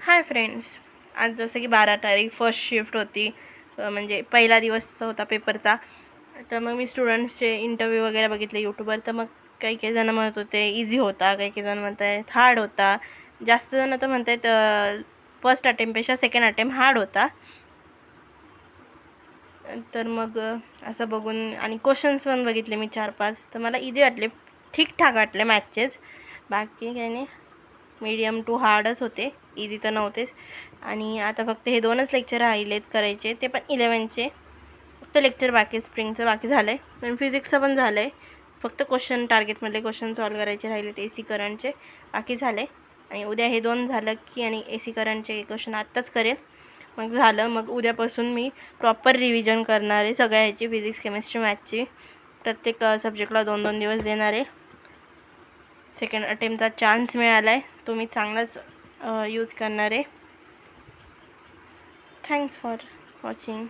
Hi friends, आज जसं की 12 तारीख फर्स्ट शिफ्ट होती. म्हणजे पहिला दिवस होता पेपरचा. तर मग मी स्टुडंट्सचे इंटरव्ह्यू वगैरे बघितले यूट्यूबवर. तर मग काही काही जण म्हणत होते इझी होता, काही काही जण म्हणत आहेत हार्ड होता. जास्त जण तर म्हणत आहेत फर्स्ट अटेम्प्टपेक्षा सेकंड अटेम्प्ट हार्ड होता. तर मग असं बघून आणि क्वेश्चन्स पण बघितले मी 4-5. तर मला इझी वाटले, ठीकठाक वाटले मॅथ्सचेच. बाकी काही नाही, मीडियम टू हार्डच होते, इझी तर नव्हतेच. आणि आता फक्त हे 2च लेक्चर राहिलेत करायचे, ते पण 11चे. फक्त लेक्चर बाकी, स्प्रिंगचं बाकी झालं आहे आणि फिजिक्सचं पण झालं आहे. फक्त क्वेश्चन टार्गेटमधले क्वेश्चन सॉल्व करायचे राहिलेत AC करंटचे, बाकी झाले. आणि उद्या हे 2 झालं की आणि AC करंटचे क्वेश्चन आत्ताच करेन, मग झालं. मग उद्यापासून मी प्रॉपर रिव्हिजन करणार आहे सगळ्या ह्याची, फिजिक्स केमिस्ट्री मॅथची. प्रत्येक सब्जेक्टला 2-2 दिवस देणार आहे. सेकंड अटेम्प्टचा चान्स मिळाला आहे, तो मी चांगलाच यूज करणार आहे. Thanks for watching.